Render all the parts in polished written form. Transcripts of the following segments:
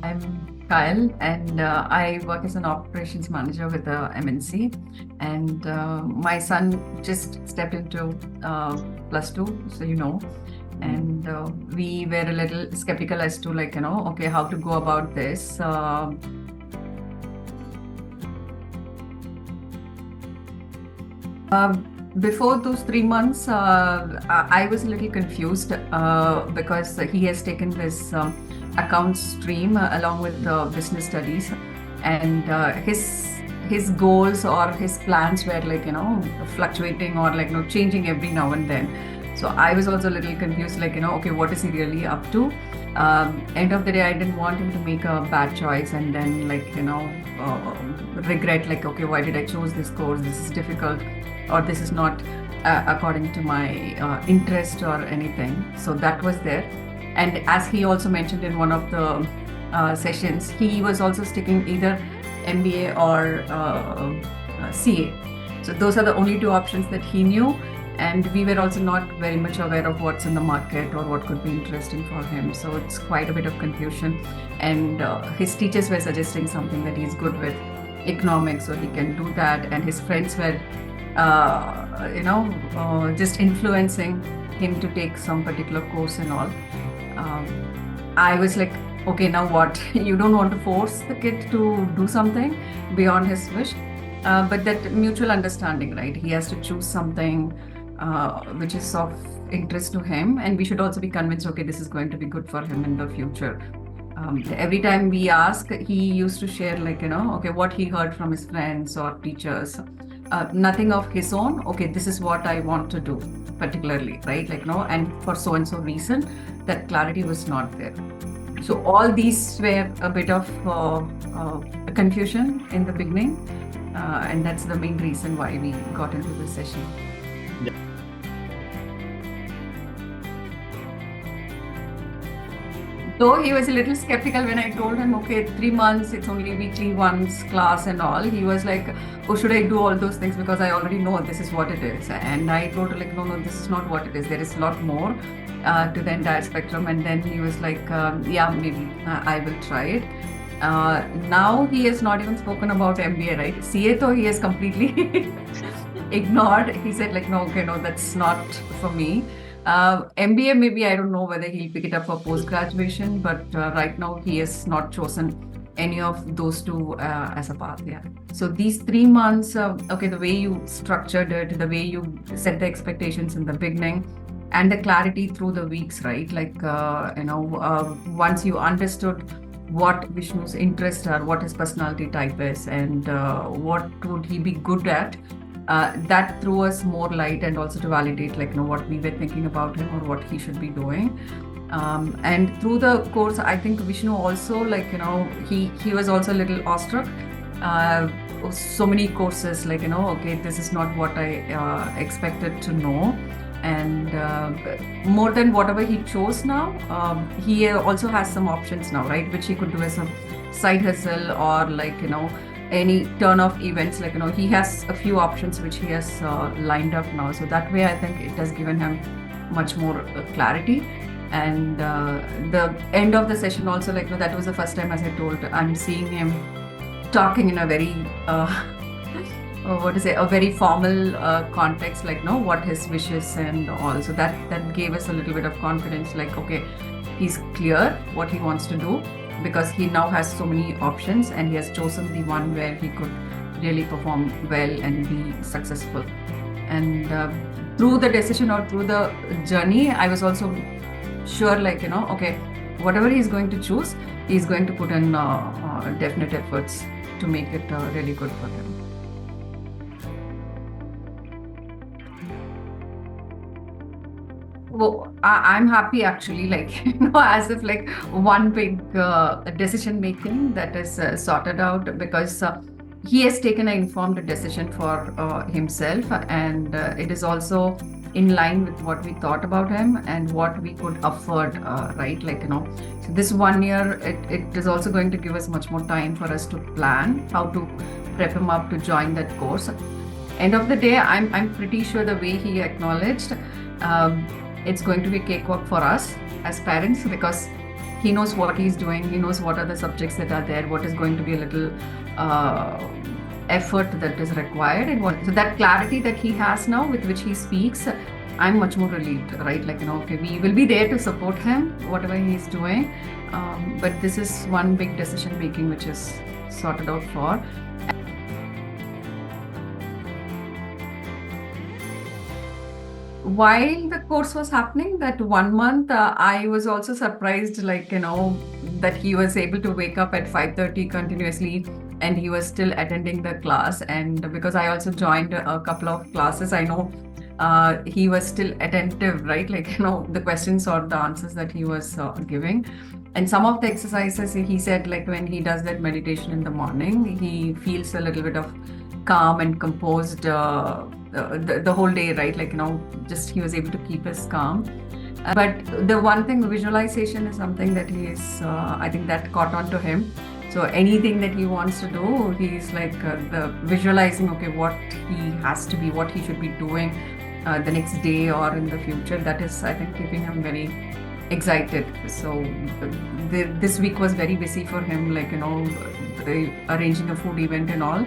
I'm Kyle, and I work as an operations manager with the MNC. And my son just stepped into plus two, so and we were a little skeptical as to okay, how to go about this. Before those 3 months, I was a little confused because he has taken this account stream along with business studies, and his goals or his plans were fluctuating or changing every now and then. So I was also a little confused, okay, what is he really up to? End of the day, I didn't want him to make a bad choice and then regret, okay, why did I choose this course? This is difficult, or this is not according to my interest or anything. So that was there. And as he also mentioned in one of the sessions, he was also sticking either MBA or CA. So those are the only two options that he knew. And we were also not very much aware of what's in the market or what could be interesting for him. So it's quite a bit of confusion. And his teachers were suggesting something that he's good with, economics, so he can do that. And his friends were, just influencing him to take some particular course and all. I was like, okay, now what? You don't want to force the kid to do something beyond his wish, but that mutual understanding, right? He has to choose something which is of interest to him, and we should also be convinced, okay, this is going to be good for him in the future. Every time we ask, he used to share okay, what he heard from his friends or teachers. Nothing of his own. Okay, this is what I want to do particularly, right? And for so and so reason, that clarity was not there. So all these were a bit of confusion in the beginning, and that's the main reason why we got into this session. Though he was a little skeptical when I told him, okay, 3 months, it's only weekly once class and all. He was like, oh, should I do all those things? Because I already know this is what it is. And I told her, no, this is not what it is. There is a lot more to the entire spectrum. And then he was like, yeah, maybe I will try it. Now he has not even spoken about MBA, right? CA though he has completely ignored. He said no, okay, no, that's not for me. MBA, maybe I don't know whether he'll pick it up for post-graduation, but right now he has not chosen any of those two as a path. Yeah. So these 3 months, okay, the way you structured it, the way you set the expectations in the beginning, and the clarity through the weeks, right? Once you understood what Vishnu's interests are, what his personality type is, and what would he be good at, that threw us more light and also to validate what we were thinking about him or what he should be doing. And through the course, I think Vishnu also he was also a little awestruck. So many courses okay, this is not what I expected to know. And more than whatever he chose now, he also has some options now, right, which he could do as a side hustle or any turn of events. He has a few options which he has lined up now. So that way I think it has given him much more clarity. And the end of the session also, that was the first time, as I told, I'm seeing him talking in a very a very formal context, what his wishes and all. So that gave us a little bit of confidence, okay, he's clear what he wants to do, because he now has so many options and he has chosen the one where he could really perform well and be successful. And through the decision or through the journey, I was also sure okay, whatever he's going to choose, he's going to put in definite efforts to make it really good for him. Well, I'm happy actually, as if one big decision making that is sorted out, because he has taken an informed decision for himself, and it is also in line with what we thought about him and what we could afford, right? So this 1 year, it is also going to give us much more time for us to plan how to prep him up to join that course. End of the day, I'm pretty sure the way he acknowledged, it's going to be a cakewalk for us as parents, because he knows what he's doing. He knows what are the subjects that are there, what is going to be a little effort that is required, and what. So that clarity that he has now, with which he speaks, I'm much more relieved, right? Like, okay, we will be there to support him, whatever he's doing. But this is one big decision making which is sorted out for. While the course was happening, that 1 month, I was also surprised, like, that he was able to wake up at 5:30 continuously, and he was still attending the class. And because I also joined a couple of classes, I know he was still attentive, right? Like, the questions or the answers that he was giving. And some of the exercises, he said, like, when he does that meditation in the morning, he feels a little bit of calm and composed the whole day, right? Like, just he was able to keep his calm. But the one thing, visualization is something that he is, I think that caught on to him. So anything that he wants to do, he's like the visualizing, okay, what he has to be, what he should be doing the next day or in the future. That is, I think, keeping him very excited. So this week was very busy for him, like, arranging a food event and all.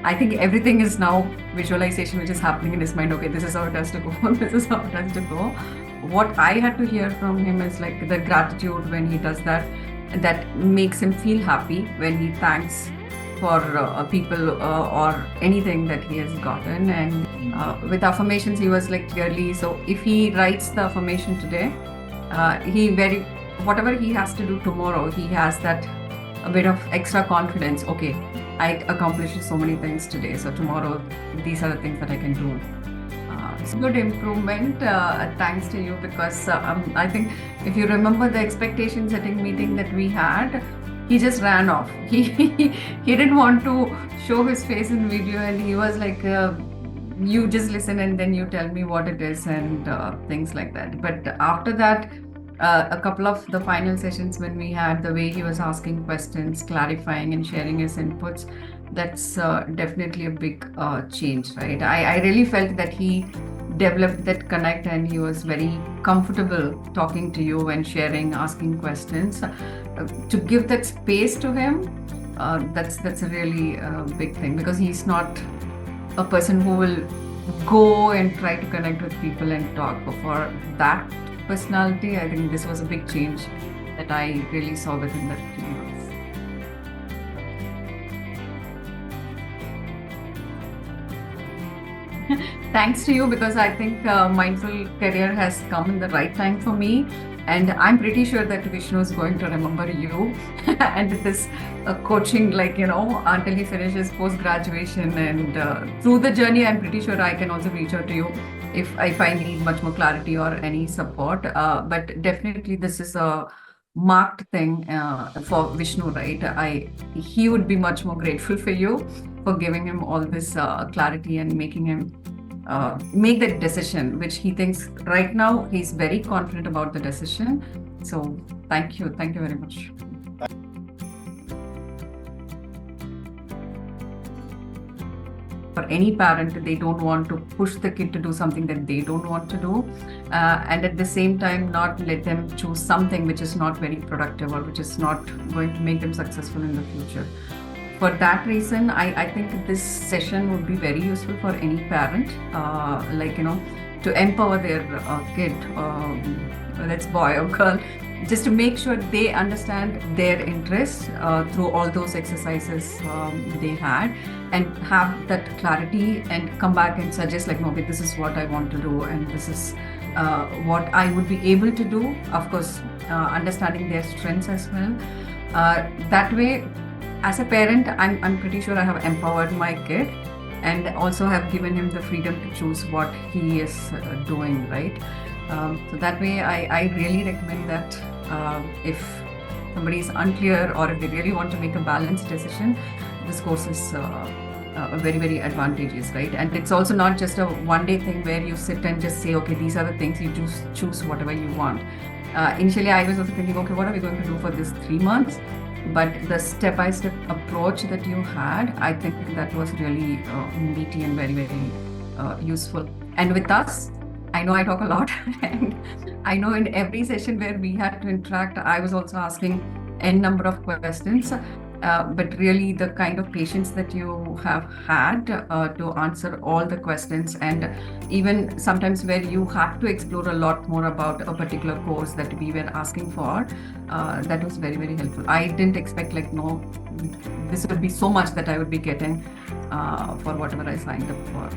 I think everything is now visualization, which is happening in his mind. Okay, this is how it has to go. This is how it has to go. What I had to hear from him is like the gratitude when he does that. That makes him feel happy when he thanks for people or anything that he has gotten. And with affirmations, he was like clearly. So if he writes the affirmation today, whatever he has to do tomorrow, he has that a bit of extra confidence. Okay, I accomplished so many things today, so tomorrow these are the things that I can do. It's a good improvement, thanks to you, because I think if you remember the expectation setting meeting that we had, he just ran off. He didn't want to show his face in video, and he was like, you just listen and then you tell me what it is, and things like that. But after that, a couple of the final sessions when we had, the way he was asking questions, clarifying and sharing his inputs, that's definitely a big change, right? I really felt that he developed that connect, and he was very comfortable talking to you and sharing, asking questions. To give that space to him, that's a really big thing, because he's not a person who will go and try to connect with people and talk. For that personality, I think this was a big change that I really saw within that 3 months. Thanks to you, because I think Mindful Career has come in the right time for me. And I'm pretty sure that Vishnu is going to remember you and this coaching, like, until he finishes post-graduation. And through the journey, I'm pretty sure I can also reach out to you if I need much more clarity or any support. But definitely this is a marked thing for Vishnu, right? He would be much more grateful for you for giving him all this clarity and making him make that decision, which he thinks right now he's very confident about the decision. So thank you very much. For any parent, they don't want to push the kid to do something that they don't want to do, and at the same time not let them choose something which is not very productive or which is not going to make them successful in the future. For that reason, I think this session would be very useful for any parent, to empower their kid, whether it's boy or girl, just to make sure they understand their interests through all those exercises they had, and have that clarity and come back and suggest, like, okay, this is what I want to do, and this is what I would be able to do. Of course, understanding their strengths as well. That way, as a parent, I'm pretty sure I have empowered my kid and also have given him the freedom to choose what he is doing, right? So that way, I really recommend that if somebody is unclear or if they really want to make a balanced decision, this course is very, very advantageous, right? And it's also not just a one-day thing where you sit and just say, okay, these are the things, you choose whatever you want. Initially, I was also thinking, okay, what are we going to do for this 3 months? But the step-by-step approach that you had, I think that was really meaty and very, very useful. And with us, I know I talk a lot, and I know in every session where we had to interact, I was also asking n number of questions. But really, the kind of patience that you have had to answer all the questions, and even sometimes where you had to explore a lot more about a particular course that we were asking for, that was very, very helpful. I didn't expect, like, no, this would be so much that I would be getting for whatever I signed up for.